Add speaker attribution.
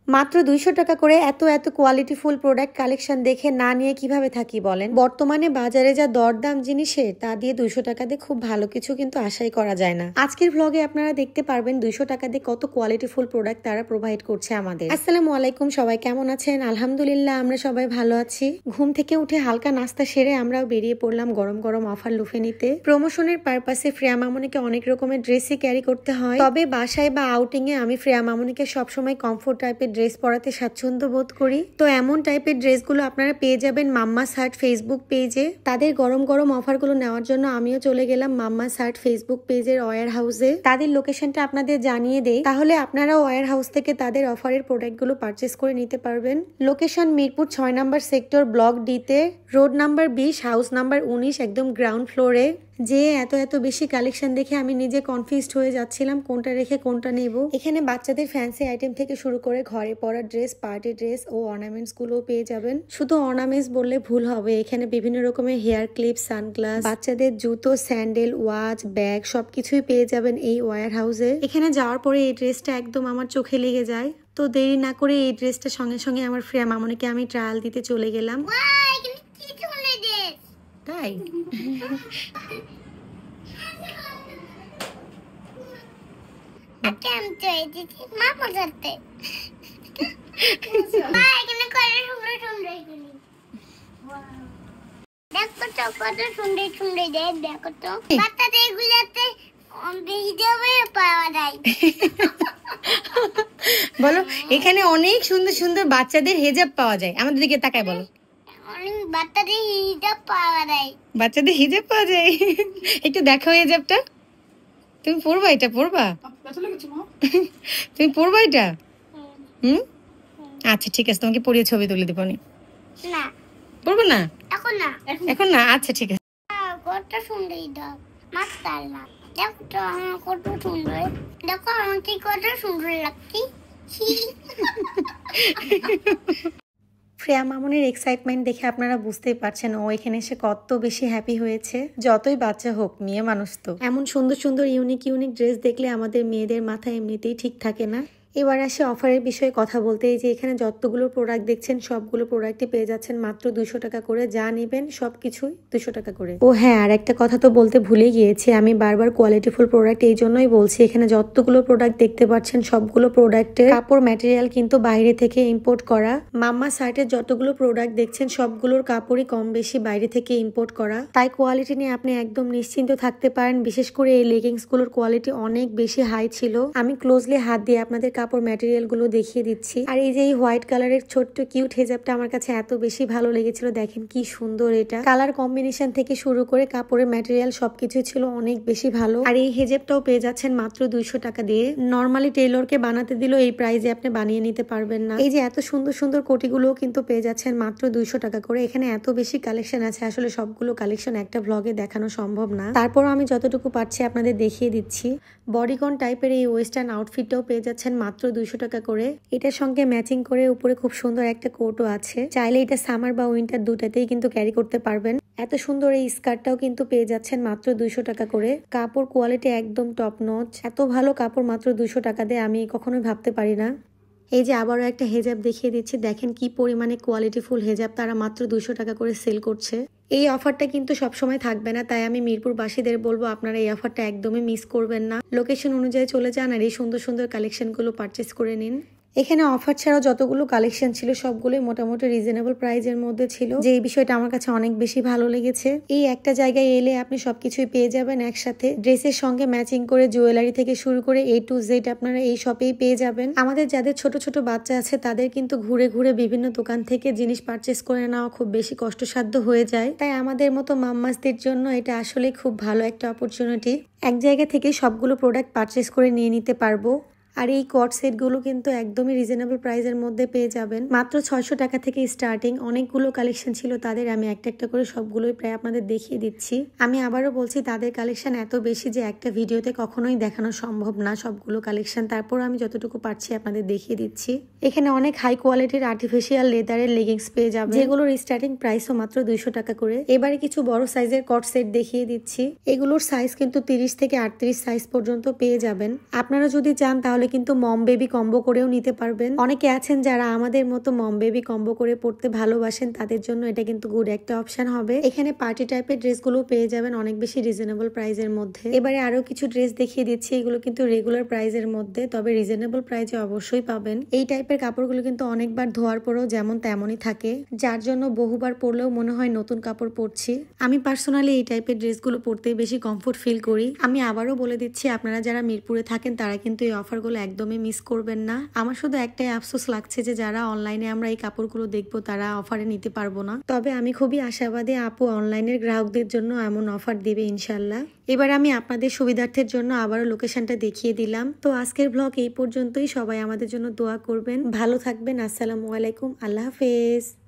Speaker 1: মাত্র 200 টাকা করে এত এত কোয়ালিটিফুল প্রোডাক্ট কালেকশন দেখে না নিয়ে কিভাবে থাকি বলেন। বর্তমানে বাজারে যা দরদাম জিনিসের, তা দিয়ে 200 টাকা দিয়ে খুব ভালো কিছু কিন্তু আশাই করা যায় না। আজকের ভ্লগে আপনারা দেখতে পারবেন 200 টাকা দিয়ে কত কোয়ালিটিফুল প্রোডাক্ট তারা প্রোভাইড করছে আমাদের। আসসালামু আলাইকুম, সবাই কেমন আছেন? আলহামদুলিল্লাহ আমরা সবাই ভালো আছি। ঘুম থেকে উঠে হালকা নাস্তা সেরে আমরাও বেরিয়ে পড়লাম গরম গরম অফার লুফে নিতে। প্রমোশনের পারপাসে ফ্রেয়া মামনিকে অনেক রকমের ড্রেসই ক্যারি করতে হয়, তবে বাসায় বা আউটিং এ আমি ফ্রেয়া মামনিকে সবসময় কমফোর্ট টাইপের ড্রেস পরাতে স্বাচ্ছন্দ্য বোধ করি। তো এমন টাইপের ড্রেসগুলো আপনারা পেয়ে যাবেন মাম্মাস হার্ট ফেসবুক পেজে। তাদের গরম গরম অফারগুলো নেওয়ার জন্য আমিও চলে গেলাম মাম্মাস হার্ট ফেসবুক পেজের ওয়্যার হাউসে। তাদের লোকেশনটা আপনাদের জানিয়ে দেই, তাহলে আপনারাও ওয়্যার হাউস থেকে তাদের অফারের প্রোডাক্টগুলো পারচেস করে নিতে পারবেন। লোকেশন মিরপুর 6 নম্বর সেক্টর ব্লক ডি তে, রোড নাম্বার 20, হাউস নাম্বার 19, একদম গ্রাউন্ড ফ্লোরে। যে এত এত বেশি কালেকশন দেখে আমি নিজে কনফিউজড হয়ে যাচ্ছিলাম কোনটা রেখে কোনটা নেব। এখানে বাচ্চাদের ফ্যান্সি আইটেম থেকে শুরু করে ঘরে পরার ড্রেস, পার্টি ড্রেস ও অর্নামেন্টস গুলো পেয়ে যাবেন। শুধু অর্নামেন্টস বললে ভুল হবে, এখানে বিভিন্ন রকমের হেয়ার ক্লিপ, সানগ্লাস, বাচ্চাদের জুতো, স্যান্ডেল, ওয়াচ, ব্যাগ সবকিছুই পেয়ে যাবেন এই ওয়্যার হাউসে। এখানে যাওয়ার পরে এই ড্রেসটা একদম আমার চোখে লেগে যায়, তো দেরি না করে এই ড্রেসটা সঙ্গে সঙ্গে আমার ফ্রেয়া মামনিকে আমি ট্রায়াল দিতে চলে গেলাম। তাই বলো, এখানে অনেক সুন্দর সুন্দর বাচ্চাদের হেজাব পাওয়া যায়। আমাদের দিকে তাকায় বলো, বাচ্চাদের হিজাব পাওয়া যায়। একটু দেখো হিজাবটা। তুমি পরবা? এটা পরবা? তুমি পরবা এটা? আচ্ছা ঠিক আছে, তোমাকে পরিয়ে ছবি তুলে দিব। না পরবো না, এখন না। আচ্ছা ঠিক আছে।
Speaker 2: কত সুন্দর এটা, মাশাআল্লাহ। দেখো তো আমার কত সুন্দর, দেখো আমাকে কত সুন্দর লাগছে।
Speaker 1: ফ্রেয়া মামনির এক্সাইটমেন্ট দেখে আপনারা বুঝতেই পারছেন ও এখানে এসে কত বেশি হ্যাপি হয়েছে। যতই বাচ্চা হোক, মেয়ে মানুষ তো এমন সুন্দর সুন্দর ইউনিক ইউনিক ড্রেস দেখলে আমাদের মেয়েদের মাথায় এমনিতেই ঠিক থাকে না। এবার আসে অফারের বিষয়ে কথা বলতে। এই যে এখানে যতগুলো প্রোডাক্ট দেখছেন সবগুলো প্রোডাক্টই পেয়ে যাচ্ছেন মাত্র 200 টাকা করে। যা নেবেন সবকিছুই 200 টাকা করে। ও হ্যাঁ, আর একটা কথা তো বলতে ভুলে গিয়েছি, আমি বারবার কোয়ালিটিফুল প্রোডাক্ট এই জন্যই বলছি। এখানে যতগুলো প্রোডাক্ট দেখতে পাচ্ছেন সবগুলো প্রোডাক্টের কাপড় ম্যাটেরিয়াল কিন্তু বাইরে থেকে ইম্পোর্ট করা। মাম্মা সার্টের যতগুলো প্রোডাক্ট দেখছেন সবগুলোর কাপড়ই কম বেশি বাইরে থেকে ইম্পোর্ট করা, তাই কোয়ালিটি নিয়ে আপনি একদম নিশ্চিন্ত থাকতে পারেন। বিশেষ করে এই লেগিংস গুলোর কোয়ালিটি অনেক বেশি হাই ছিল। আমি ক্লোজলি হাত দিয়ে আপনাদের কাপড় ম্যাটেরিয়াল গুলো দেখিয়ে দিচ্ছি। আর এই যে এই হোয়াইট কালারের ছোট্ট কিউট হেজাবটা আমার কাছে এত বেশি ভালো লেগেছিল। দেখেন কি সুন্দর এটা, কালার কম্বিনেশন থেকে শুরু করে কাপড়ের ম্যাটেরিয়াল সবকিছু ছিল অনেক বেশি ভালো। আর এই হেজাবটাও পেয়ে যাচ্ছেন মাত্র 200 টাকা দিয়ে। নর্মালি টেলরকে বানাতে দিল এই প্রাইজে আপনি বানিয়ে নিতে পারবেন না। এই যে এত সুন্দর সুন্দর কোটিগুলো কিন্তু পেয়ে যাচ্ছেন মাত্র 200 টাকা করে। এখানে এত বেশি কালেকশন আছে, আসলে সবগুলো কালেকশন একটা ভ্লগে দেখানো সম্ভব না, তারপরও আমি যতটুকু পারছি আপনাদের দেখিয়ে দিচ্ছি। বডিকন টাইপের এই ওয়েস্টার্ন আউটফিটটাও পেয়ে যাচ্ছেন মাত্র 200 টাকা করে। এটার সঙ্গে ম্যাচিং করে উপরে খুব সুন্দর একটা কোটও আছে, চাইলে এটা সামার বা উইন্টার দুটাতেই কিন্তু ক্যারি করতে পারবেন। এত সুন্দর এই স্কার্টটাও কিন্তু পেয়ে যাচ্ছেন মাত্র 200 টাকা করে। কাপড় কোয়ালিটি একদম টপ নচ, এত ভালো কাপড় মাত্র 200 টাকা দিয়ে আমি কখনোই ভাবতে পারি না। এই যে আবারও একটা হেজাব দেখিয়ে দিচ্ছি, দেখেন কি পরিমাণে কোয়ালিটিফুল হেজাব তারা মাত্র 200 টাকা করে সেল করছে। এই অফারটা কিন্তু সবসময় থাকবে না, তাই আমি মিরপুরবাসীদের বলবো আপনারা এই অফারটা একদমই মিস করবেন না। লোকেশন অনুযায়ী চলে যান আর এই সুন্দর সুন্দর কালেকশনগুলো পারচেস করে নিন। এখানে অফার ছাড়াও যতগুলো কালেকশন ছিল সবগুলোই মোটামুটি রিজনেবল প্রাইজের মধ্যে ছিল, যে এই বিষয়টা আমার কাছে অনেক বেশি ভালো লেগেছে। এই একটা জায়গায় এলে আপনি সবকিছুই পেয়ে যাবেন একসাথে। ড্রেসের সঙ্গে ম্যাচিং করে জুয়েলারি থেকে শুরু করে A to Z আপনারা এই শপেই পেয়ে যাবেন। আমাদের যাদের ছোট ছোট বাচ্চা আছে তাদের কিন্তু ঘুরে ঘুরে বিভিন্ন দোকান থেকে জিনিস পারচেস করে নেওয়া খুব বেশি কষ্টসাধ্য হয়ে যায়, তাই আমাদের মতো মাম্মাসদের জন্য এটা আসলে খুব ভালো একটা অপরচুনিটি। এক জায়গা থেকে সবগুলো প্রোডাক্ট পারচেস করে নিয়ে নিতে পারবো। আর এই কট সেটগুলো কিন্তু একদমই রিজনেবল প্রাইসের মধ্যে পেয়ে যাবেন, মাত্র 600 টাকা থেকে স্টার্টিং। অনেকগুলো কালেকশন ছিল তাদের, আমি একটা একটা করে সবগুলোই প্রায় আপনাদের দেখিয়ে দিচ্ছি। আমি আবারও বলছি তাদের কালেকশন এত বেশি যে একটা ভিডিওতে কখনোই দেখানো সম্ভব না সবগুলো কালেকশন, তারপর আমি যতটুকু পারছি আপনাদের দেখিয়ে দিচ্ছি। এখানে অনেক হাই কোয়ালিটির আর্টিফিশিয়াল লেদারের লেগিংস পেয়ে যাবেন, যেগুলোর স্টার্টিং প্রাইসও মাত্র 200 টাকা করে। এবারে কিছু বড় সাইজের কট সেট দেখিয়ে দিচ্ছি। এগুলোর সাইজ কিন্তু 30 থেকে 38 সাইজ পর্যন্ত পেয়ে যাবেন। আপনারা যদি চান তাহলে কিন্তু মম বেবি কম্বো করেও নিতে পারবেন। অনেকে আছেন যারা আমাদের মতো মম বেবি কম্বো করে পড়তে ভালোবাসেন, তাদের জন্য এটা কিন্তু গুড একটা অপশন হবে। এখানে পার্টি টাইপের ড্রেসগুলো পেয়ে যাবেন অনেক বেশি রিজনেবল প্রাইসের মধ্যে। এবারে আরো কিছু ড্রেস দেখিয়ে দিচ্ছি, এগুলো কিন্তু রেগুলার প্রাইসের মধ্যে, তবে রিজনেবল প্রাইসে অবশ্যই পাবেন। এই টাইপের কাপড়গুলো কিন্তু অনেকবার ধোয়ার পরেও যেমন তেমনই থাকে, যার জন্য বহুবার পরলেও মনে হয় নতুন কাপড় পরছি। আমি পার্সোনালি এই টাইপের ড্রেসগুলো পরতেই বেশি কমফোর্ট ফিল করি। আমি আবারও বলে দিচ্ছি, আপনারা যারা মিরপুরে থাকেন তারা কিন্তু এই অফারগুলো একদমই মিস করবেন না। আমার শুধু একটাই আফসোস লাগছে যে যারা অনলাইনে আমরা এই কাপড়গুলো দেখবো তারা অফারে নিতে পারবো না। তবে আমি খুবই আশাবাদী আপু অনলাইনের গ্রাহকদের জন্য এমন অফার দিবে ইনশাল্লাহ। এবার আমি আপনাদের সুবিধার্থের জন্য আবারও লোকেশনটা দেখিয়ে দিলাম। তো আজকের ব্লগ এই পর্যন্তই। সবাই আমাদের জন্য দোয়া করবেন, ভালো থাকবেন। আসসালামু আলাইকুম, আল্লাহ হাফেজ।